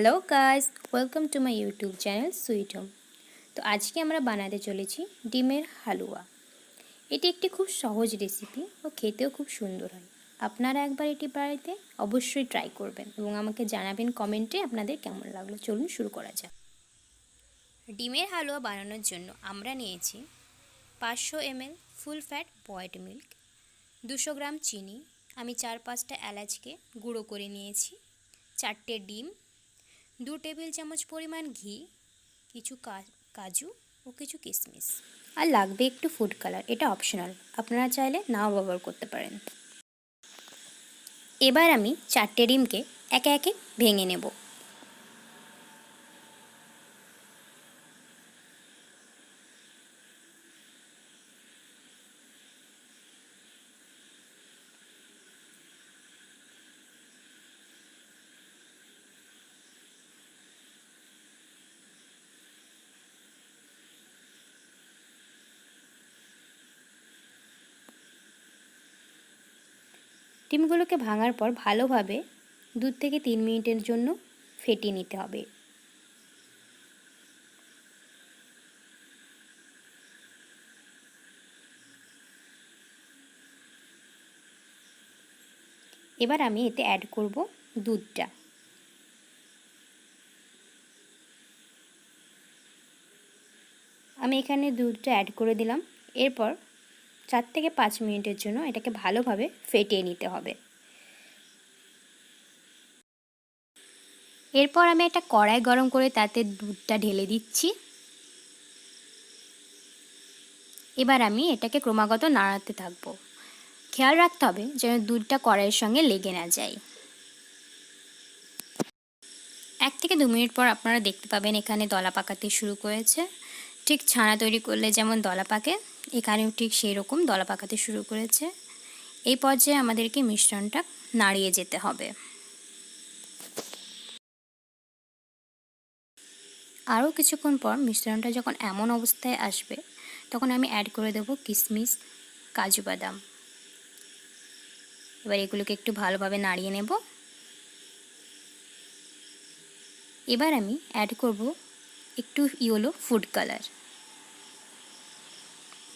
Hello guys, welcome to my YouTube channel sweet home. তো আজকে আমরা বানাতে চলেছি ডিমের হালুয়া। এটি একটি খুব সহজ রেসিপি ও খেতেও খুব সুন্দর হয়। আপনারা একবার এটি বাড়িতে অবশ্যই ট্রাই করবেন এবং আমাকে জানাবেন কমেন্টে আপনাদের কেমন লাগলো। চলুন শুরু করা যাক। ডিমের হালুয়া বানানোর জন্য আমরা নিয়েছি 500 ml full fat boiled milk, 200 গ্রাম চিনি, আমি 4-5টা এলাচকে গুঁড়ো করে নিয়েছি, 4টে ডিম, 2 টেবিল চামচ পরিমাণ ঘি, কিছু কাজু ও কিছু কিশমিশ, আর লাগবে একটু ফুড কালার। এটা অপশনাল, আপনারা চাইলে নাও ব্যবহার করতে পারেন। এবার আমি 4টে ডিমকে একে একে ভেঙে নেব। ডিমগুলোকে ভাঙার পর ভালোভাবে 2 থেকে 3 মিনিটের জন্য ফেটিয়ে নিতে হবে। এবার আমি এতে অ্যাড করব দুধটা। আমি এখানে দুধটা অ্যাড করে দিলাম। এরপর 4 থেকে 5 মিনিটের জন্য এটাকে ভালোভাবে ফেটিয়ে নিতে হবে। এরপর আমি একটা কড়াই গরম করে তাতে দুধটা ঢেলে দিচ্ছি। এবার আমি এটাকে ক্রমাগত নাড়াতে থাকব। খেয়াল রাখতে হবে যেন দুধটা কড়াইয়ের সঙ্গে লেগে না যায়। 1 থেকে 2 মিনিট পর আপনারা দেখতে পাবেন এখানে দলা পাকাতে শুরু করেছে। ঠিক ছানা তৈরি করলে যেমন দলা পাকে, এখানেও ঠিক সেই রকম দলা পাকাতে শুরু করেছে। এই পর্যায়ে আমাদেরকে মিশ্রণটা নাড়িয়ে যেতে হবে। আরও কিছুক্ষণ পর মিশ্রণটা যখন এমন অবস্থায় আসবে তখন আমি অ্যাড করে দেব কিশমিশ, কাজু বাদাম। এবার এগুলোকে একটু ভালোভাবে নাড়িয়ে নেব। এবার আমি অ্যাড করব একটু ইয়েলো ফুড কালার।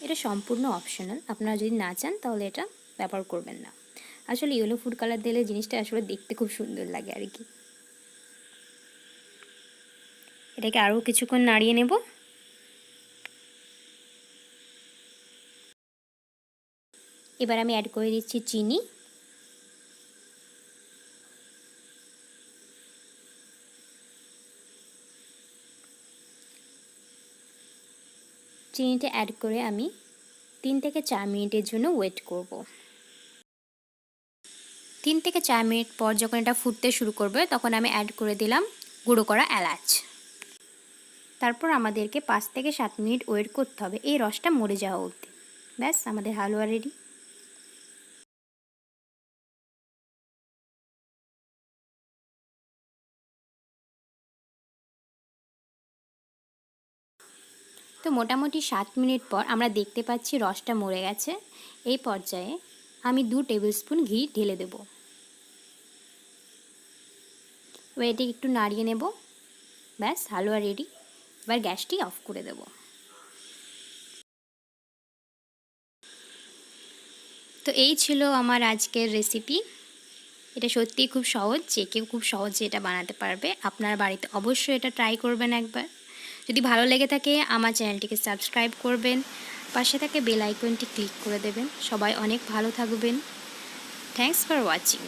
এটা সম্পূর্ণ অপশনাল, আপনারা যদি না চান তাহলে এটা ব্যবহার করবেন না। আসলে ইয়েলো ফুড কালার দিলে জিনিসটা আসলে দেখতে খুব সুন্দর লাগে আর কি। এটাকে আরও কিছুক্ষণ নাড়িয়ে নেব। এবার আমি অ্যাড করে দিচ্ছি চিনি। চিনিটা অ্যাড করে আমি 3 থেকে 4 মিনিটের জন্য ওয়েট করব। 3 থেকে 4 মিনিট পর যখন এটা ফুটতে শুরু করবে তখন আমি অ্যাড করে দিলাম গুঁড়ো করা এলাচ। তারপর আমাদেরকে 5 থেকে 7 মিনিট ওয়েট করতে হবে এই রসটা মরে যাওয়া অবধি। ব্যাস, আমাদের হালুয়া রেডি। তো মোটামুটি 7 মিনিট পর আমরা দেখতে পাচ্ছি রসটা মরে গেছে। এই পর্যায়ে আমি 2 টেবিল স্পুন ঘি ঢেলে দেব। এবার এটি একটু নাড়িয়ে নেব। ব্যাস, হালুয়া রেডি। এবার গ্যাসটি অফ করে দেব। তো এই ছিল আমার আজকের রেসিপি। এটা সত্যিই খুব সহজ, যে কেউ খুব সহজে এটা বানাতে পারবে। আপনার বাড়িতে অবশ্যই এটা ট্রাই করবেন একবার। যদি ভালো লেগে থাকে আমার চ্যানেলটিকে সাবস্ক্রাইব করবেন, পাশে থাকে বেল আইকনটি ক্লিক করে দেবেন। সবাই অনেক ভালো থাকবেন। Thanks for watching.